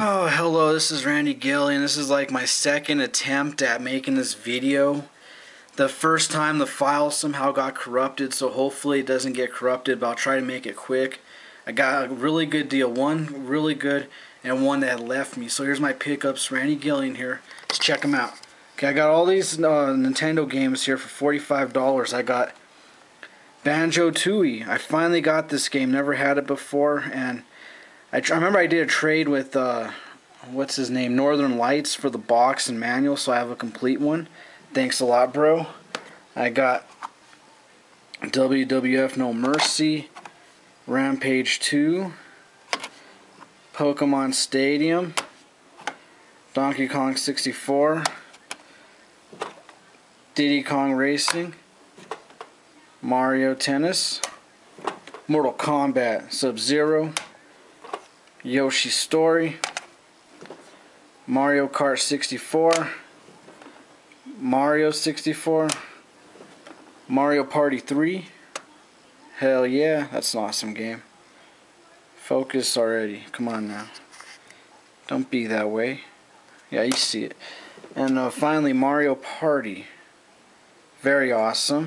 Oh, hello, this is Randy Gilly, and this is like my second attempt at making this video. The first time the file somehow got corrupted, so hopefully it doesn't get corrupted, but I'll try to make it quick. I got a really good deal, one really good and one that had left me. So here's my pickups, Randy Gillian here. Let's check them out. Okay, I got all these Nintendo games here for $45. I got Banjo-Tooie. I finally got this game, never had it before, and I remember I did a trade with, what's his name, Northern Lights for the box and manual, so I have a complete one. Thanks a lot, bro. I got WWF No Mercy, Rampage 2, Pokemon Stadium, Donkey Kong 64, Diddy Kong Racing, Mario Tennis, Mortal Kombat Sub-Zero, Yoshi's Story, Mario Kart 64, Mario 64, Mario Party 3. Hell yeah, that's an awesome game. Focus already. Come on now. Don't be that way. Yeah, you see it. And finally, Mario Party. Very awesome.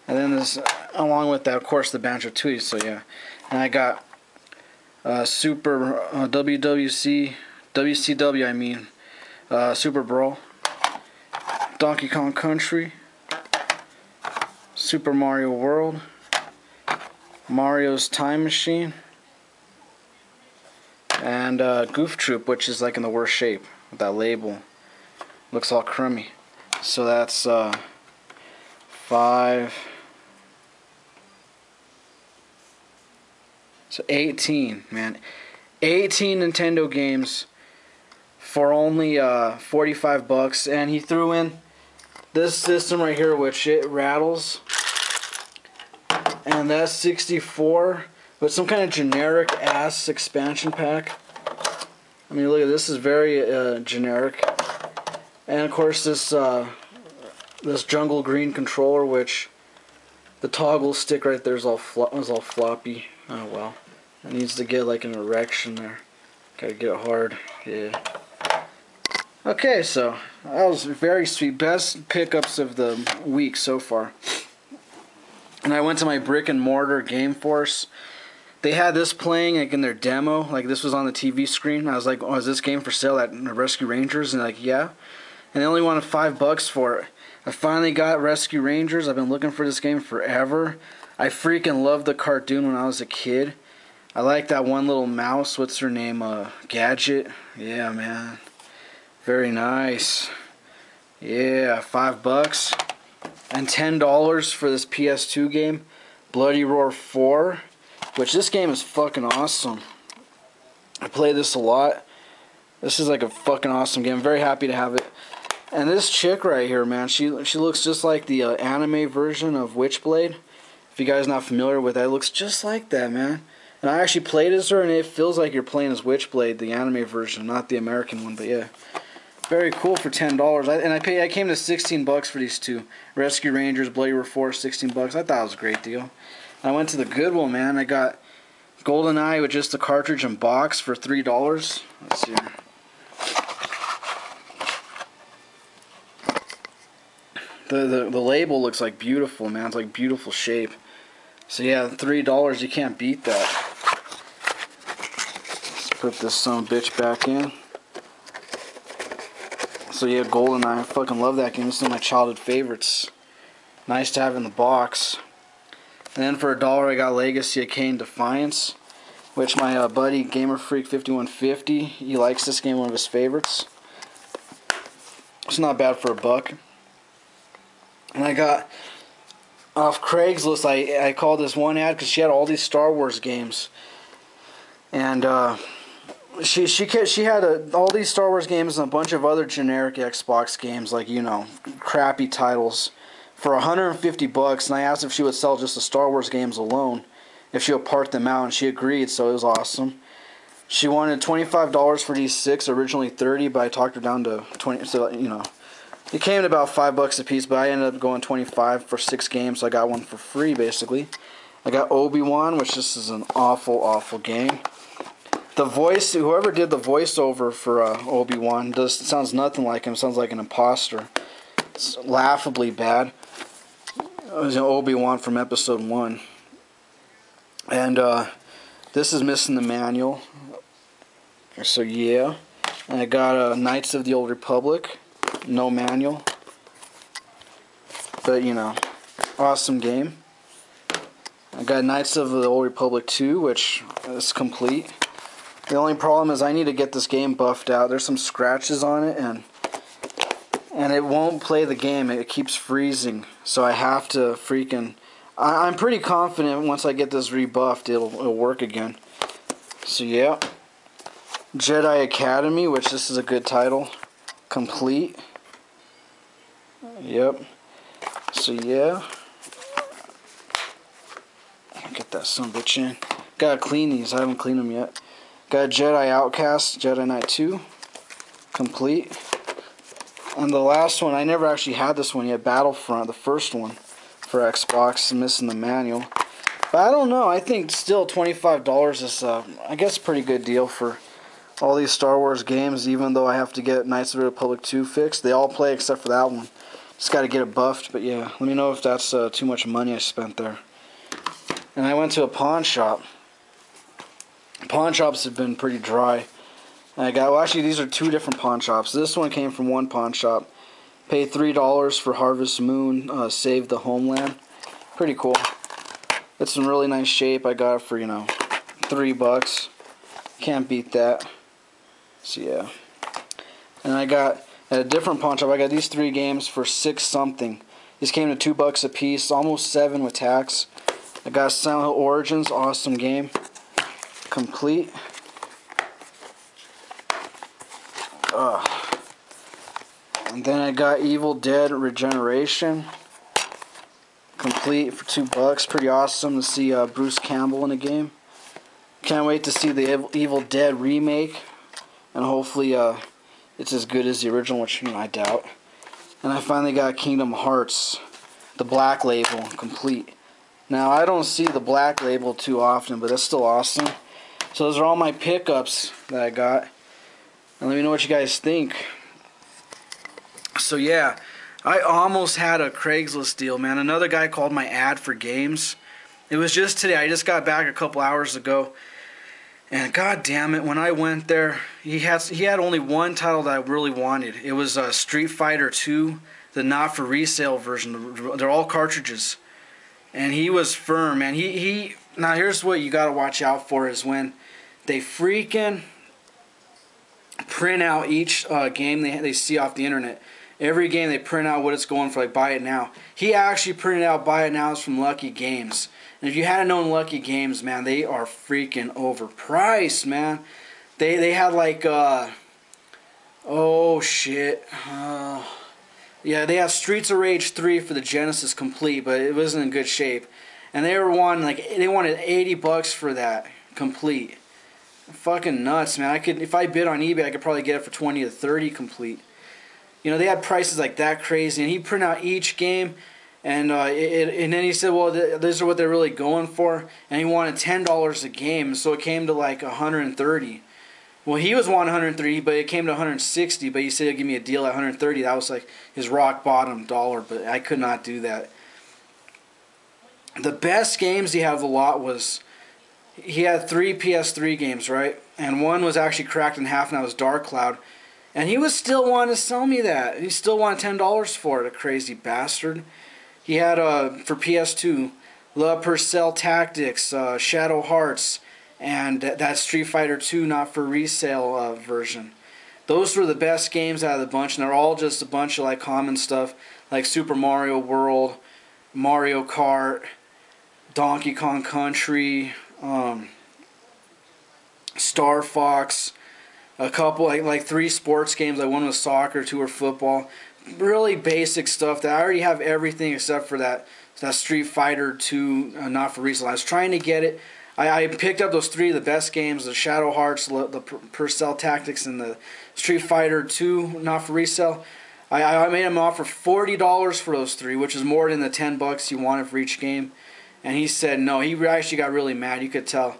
And then this, along with that, of course, the Banjo-Tooie. So yeah. And I got Super WCW, I mean, Super Brawl, Donkey Kong Country, Super Mario World, Mario's Time Machine, and Goof Troop, which is like in the worst shape with that label. Looks all crummy. So that's 5. So 18, man. 18 Nintendo games for only $45, and he threw in this system right here, which it rattles, and that's 64, but some kind of generic ass expansion pack. I mean, look at this, is very generic, and of course this this Jungle Green controller, which the toggle stick right there is all floppy. Oh well. It needs to get like an erection there. Gotta get it hard. Yeah. Okay, so that was very sweet. Best pickups of the week so far. And I went to my brick and mortar Game Force. They had this playing like in their demo. Like this was on the TV screen. I was like, oh, is this game for sale at Rescue Rangers? And they're like, yeah. And they only wanted $5 for it. I finally got Rescue Rangers. I've been looking for this game forever. I freaking loved the cartoon when I was a kid. I like that one little mouse. What's her name? Gadget. Yeah, man. Very nice. Yeah, $5 and $10 for this PS2 game, Bloody Roar 4, which this game is fucking awesome. I play this a lot. This is like a fucking awesome game. I'm very happy to have it. And this chick right here, man, she looks just like the anime version of Witchblade. If you guys are not familiar with that, it looks just like that, man. And I actually played as her, and it feels like you're playing as Witchblade, the anime version, not the American one. But yeah, very cool for $10. I came to $16 for these two. Rescue Rangers, Bloody Roar 4, $16. I thought it was a great deal. And I went to the Goodwill, man. I got GoldenEye with just the cartridge and box for $3. Let's see here. The label looks like beautiful, man. It's like beautiful shape. So yeah, $3, you can't beat that. Let's put this son of a bitch back in. So yeah, GoldenEye, I fucking love that game. It's one of my childhood favorites. Nice to have in the box. And then for $1, I got Legacy of Kain Defiance, which my buddy GamerFreak5150, he likes this game, one of his favorites. It's not bad for $1. And I got off Craigslist, I called this one ad because she had all these Star Wars games, and she had all these Star Wars games and a bunch of other generic Xbox games, like, you know, crappy titles, for $150. And I asked if she would sell just the Star Wars games alone, if she would part them out, and she agreed. So it was awesome. She wanted $25 for these 6, originally $30, but I talked her down to $20. So you know. It came to about $5 a piece, but I ended up going $25 for 6 games, so I got one for free, basically. I got Obi-Wan, which this is an awful, awful game. The voice, whoever did the voiceover for Obi-Wan sounds nothing like him. Sounds like an imposter. It's laughably bad. It was Obi-Wan from Episode 1. And this is missing the manual. So yeah. And I got Knights of the Old Republic. No manual. But, you know, awesome game. I got Knights of the Old Republic 2, which is complete. The only problem is I need to get this game buffed out. There's some scratches on it, and it won't play the game. It keeps freezing. So I have to freaking... I'm pretty confident once I get this rebuffed, it'll work again. So yeah. Jedi Academy, which this is a good title. Complete. Yep. So yeah. Get that son of a bitch in. Gotta clean these. I haven't cleaned them yet. Got Jedi Outcast, Jedi Knight 2. Complete. And the last one, I never actually had this one yet. Battlefront, the first one for Xbox. Missing the manual. But I don't know. I think still $25 is, I guess, a pretty good deal for all these Star Wars games, even though I have to get Knights of the Republic 2 fixed. They all play except for that one. Just got to get it buffed. But yeah, let me know if that's too much money I spent there. And I went to a pawn shop. Pawn shops have been pretty dry. And I got, well, actually, these are two different pawn shops. This one came from one pawn shop. Paid $3 for Harvest Moon, Save the Homeland. Pretty cool. It's in really nice shape. I got it for, you know, $3. Can't beat that. So, yeah. And I got, at a different pawn shop, I got these 3 games for $6 something. These came to $2 a piece, almost $7 with tax. I got Silent Hill Origins, awesome game. Complete. And then I got Evil Dead Regeneration. Complete for $2. Pretty awesome to see Bruce Campbell in the game. Can't wait to see the Evil Dead remake. And hopefully it's as good as the original, which, you know, I doubt. And I finally got Kingdom Hearts, the Black Label, complete. Now, I don't see the Black Label too often, but that's still awesome. So those are all my pickups that I got. And let me know what you guys think. So yeah, I almost had a Craigslist deal, man. Another guy called my ad for games. It was just today. I just got back a couple hours ago. And god damn it, when I went there, he had only one title that I really wanted. It was Street Fighter 2, the not for resale version. They're all cartridges. And he was firm, man. Now here's what you gotta watch out for is when they freaking print out each game they see off the internet. Every game they print out what it's going for, like buy it now. He actually printed out buy it nows from Lucky Games. And if you hadn't known Lucky Games, man, they are freaking overpriced, man. They had like oh shit. Yeah, they have Streets of Rage 3 for the Genesis complete, but it wasn't in good shape. And they wanted $80 for that complete. Fucking nuts, man. If I bid on eBay, I could probably get it for 20 to 30 complete. You know, they had prices like that crazy, and he printed out each game, and and then he said, well, these are what they're really going for, and he wanted $10 a game, so it came to like 130. Well, he was wanting 130, but it came to 160, but he said he'd give me a deal at 130. That was like his rock bottom dollar, but I could not do that. The best games he had of the lot was, he had 3 PS3 games, right? And one was actually cracked in half, and that was Dark Cloud. And he was still wanting to sell me that. He still wanted $10 for it, a crazy bastard. He had, for PS2, La Purcell Tactics, Shadow Hearts, and that Street Fighter 2 not for resale version. Those were the best games out of the bunch, and they're all just a bunch of like common stuff, like Super Mario World, Mario Kart, Donkey Kong Country, Star Fox, a couple like 3 sports games. Like one was soccer, 2 were football. Really basic stuff that I already have everything except for that Street Fighter 2 not for resale. I was trying to get it. I picked up those 3 of the best games: the Shadow Hearts, the Purcell Tactics, and the Street Fighter 2 not for resale. I made him offer $40 for those 3, which is more than the $10 he wanted for each game. And he said no. He actually got really mad. You could tell.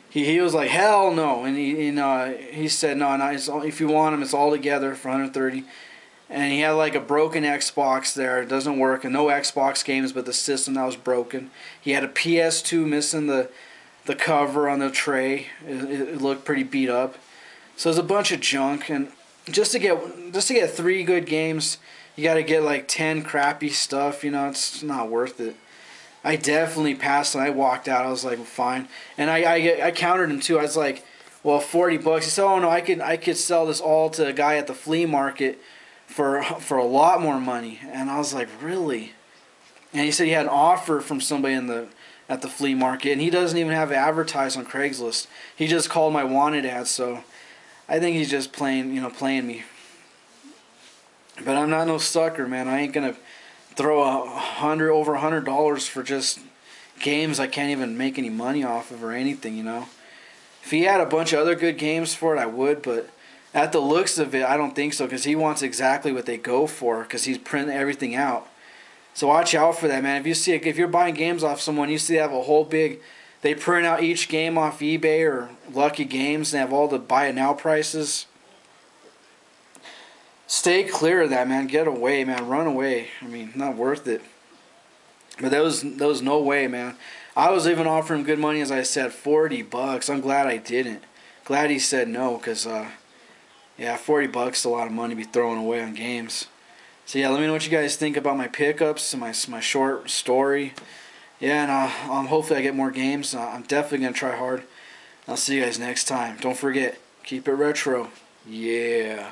He was like, hell no, and he said no, no, if you want them, it's all together for 130. And he had like a broken Xbox there. It doesn't work. And no Xbox games, but the system that was broken. He had a PS2 missing the cover on the tray. It looked pretty beat up. So there's a bunch of junk. And just to get 3 good games, you got to get like 10 crappy stuff. You know, it's not worth it. I definitely passed and I walked out. I was like, fine. And I countered him too. I was like, well, $40. He said, oh no, I could sell this all to a guy at the flea market for a lot more money. And I was like, really? And he said he had an offer from somebody at the flea market, and he doesn't even have it advertised on Craigslist. He just called my wanted ad, so I think he's just playing me. But I'm not no sucker, man. I ain't gonna throw over $100 for just games I can't even make any money off of or anything, you know. If he had a bunch of other good games for it, I would, but at the looks of it, I don't think so, because he wants exactly what they go for, because he's printing everything out. So watch out for that, man. If you're buying games off someone, you see they have a whole big, they print out each game off eBay or Lucky Games and have all the buy it now prices. Stay clear of that, man. Get away, man. Run away. I mean, not worth it. But there was no way, man. I was even offering good money, as I said, $40. I'm glad I didn't. Glad he said no, because yeah, $40 is a lot of money to be throwing away on games. So yeah, let me know what you guys think about my pickups and my short story. Yeah, and hopefully I get more games. I'm definitely gonna try hard. I'll see you guys next time. Don't forget, keep it retro. Yeah.